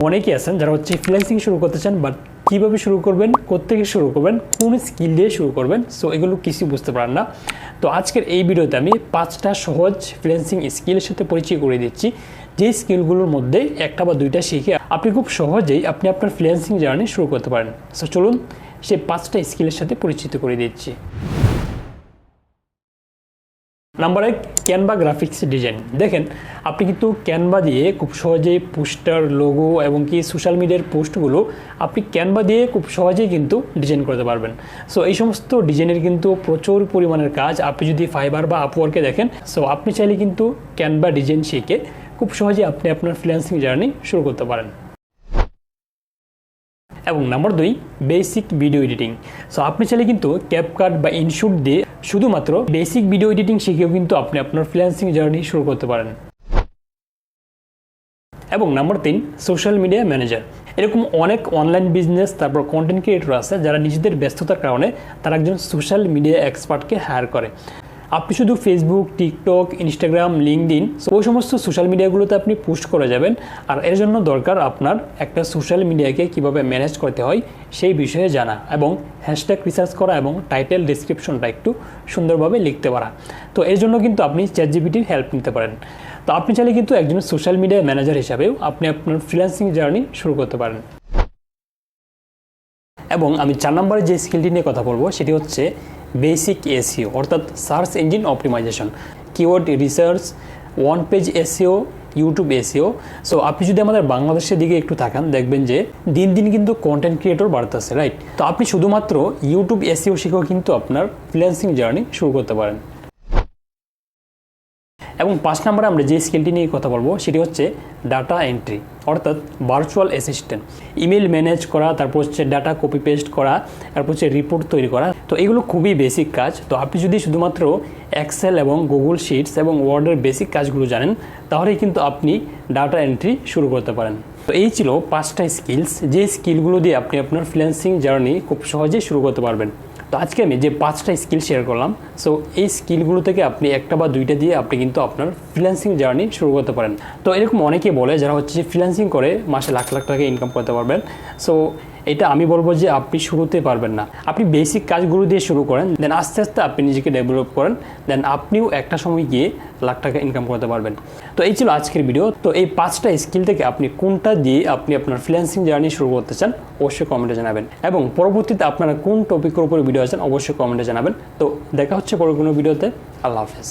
অনেকেই আছেন যারা ফ্রিল্যান্সিং শুরু করতে চান, বাট কীভাবে শুরু করবেন, কোত্থেকে শুরু করবেন, কোন স্কিল দিয়ে শুরু করবেন, সো এগুলো কিছু বুঝতে পারেন না। তো আজকের এই ভিডিওতে আমি 5টা সহজ ফ্রিল্যান্সিং স্কিলের সাথে পরিচয় করে দিচ্ছি, যে স্কিলগুলোর মধ্যে একটা বা দুইটা শিখে আপনি খুব সহজেই আপনার ফ্রিল্যান্সিং জার্নি শুরু করতে পারেন। সো চলুন সেই 5টা স্কিলের সাথে পরিচিত করে দিচ্ছি। Number 1, Canva graphics design. দেখেন, আপনি কিন্তু ক্যানভা দিয়ে খুব সহজেই পোস্টার, লোগো এবং কি সোশ্যাল মিডিয়ার পোস্টগুলো আপনি ক্যানভা দিয়ে খুব সহজেই কিন্তু ডিজাইন করতে পারবেন। সো এই সমস্ত ডিজাইনের কিন্তু প্রচুর পরিমাণের কাজ আপনি যদি ফাইবার বা আপওয়ার্কে দেখেন। সো আপনি চাইলে কিন্তু ক্যানভা ডিজাইন শিখে খুব সহজেই আপনি আপনার ফ্রিল্যান্সিং জার্নি শুরু করতে পারেন। এবং number 2, basic video editing. So আপনি চাইলে কিন্তু ক্যাপকাট বা ইনশুট দিয়ে শুধুমাত্র বেসিক ভিডিও এডিটিং শিখেও কিন্তু আপনি আপনার ফ্রিল্যান্সিং জার্নি শুরু করতে পারেন। এবং নাম্বার 3, সোশ্যাল মিডিয়া ম্যানেজার। এরকম অনেক অনলাইন বিজনেস তারপর কন্টেন্ট ক্রিয়েটর আছে যারা নিজেদের ব্যস্ততার কারণে তারা একজন সোশ্যাল মিডিয়া এক্সপার্টকে হায়ার করে। আপনি শুধু ফেসবুক, টিকটক, ইনস্টাগ্রাম, লিঙ্কডইন ওই সমস্ত সোশ্যাল মিডিয়াগুলোতে আপনি পোস্ট করে যাবেন। আর এর জন্য দরকার আপনার একটা সোশ্যাল মিডিয়াকে কিভাবে ম্যানেজ করতে হয় সেই বিষয়ে জানা, এবং হ্যাশট্যাগ রিসার্চ করা এবং টাইটেল ডিসক্রিপশনটা একটু সুন্দরভাবে লিখতে পারা। তো এর জন্য কিন্তু আপনি চ্যাটজিপিটির হেল্প নিতে পারেন। তো আপনি চাইলে কিন্তু একজন সোশ্যাল মিডিয়া ম্যানেজার হিসাবেও আপনি আপনার ফ্রিল্যান্সিং জার্নি শুরু করতে পারেন। এবং আমি 4 নম্বরে যে স্কিলটি নিয়ে কথা বলবো সেটি হচ্ছে বেসিক এসইও, অর্থাৎ search engine optimization, keyword research, on page SEO, YouTube SEO. So আপনি যদি আমাদের বাংলাদেশের দিকে একটু তাকান, দেখবেন যে দিন দিন কিন্তু কন্টেন্ট ক্রিয়েটর বাড়তেছে, রাইট? তো আপনি শুধুমাত্র ইউটিউব এসইও শিখেও কিন্তু আপনার ফ্রিল্যান্সিং জার্নি শুরু করতে পারেন। এবং 5 নম্বরে আমরা যে স্কিলটি নিয়ে কথা বলবো সেটি হচ্ছে ডাটা এন্ট্রি, অর্থাৎ ভার্চুয়াল অ্যাসিস্ট্যান্ট। ইমেল ম্যানেজ করা, তারপর হচ্ছে ডাটা কপি পেস্ট করা, তারপর হচ্ছে রিপোর্ট তৈরি করা। তো এগুলো খুবই বেসিক কাজ। তো আপনি যদি শুধুমাত্র এক্সেল এবং গুগল শিটস এবং ওয়ার্ডের বেসিক কাজগুলো জানেন, তাহলেই কিন্তু আপনি ডাটা এন্ট্রি শুরু করতে পারেন। তো এই ছিল 5টা স্কিলস, যে স্কিলগুলো দিয়ে আপনি আপনার ফ্রিল্যান্সিং জার্নি খুব সহজেই শুরু করতে পারবেন। তো আজকে আমি যে 5টা স্কিল শেয়ার করলাম, সো এই স্কিলগুলো থেকে আপনি একটা বা দুইটা দিয়ে আপনি কিন্তু আপনার ফ্রিল্যান্সিং জার্নি শুরু করতে পারেন। তো এরকম অনেকেই বলে যারা ফ্রিল্যান্সিং করে মাসে লাখ লাখ টাকা ইনকাম করতে পারবেন। সো এটা আমি বলবো যে আপনি শুরুতে পারবেন না। আপনি বেসিক কাজগুলো দিয়ে শুরু করেন, দেন আস্তে আস্তে আপনি নিজেকে ডেভেলপ করেন, দেন আপনিও একটা সময় গিয়ে লাখ টাকা ইনকাম করতে পারবেন। তো এই ছিল আজকের ভিডিও। তো এই 5টা স্কিল থেকে আপনি কোনটা দিয়ে আপনি আপনার ফ্রিল্যান্সিং জার্নি শুরু করতে চান অবশ্যই কমেন্টে জানাবেন, এবং পরবর্তীতে আপনারা কোন টপিকের উপরে ভিডিও আছেন অবশ্যই কমেন্টে জানাবেন। তো দেখা হচ্ছে পরে কোনো ভিডিওতে। আল্লাহ হাফেজ।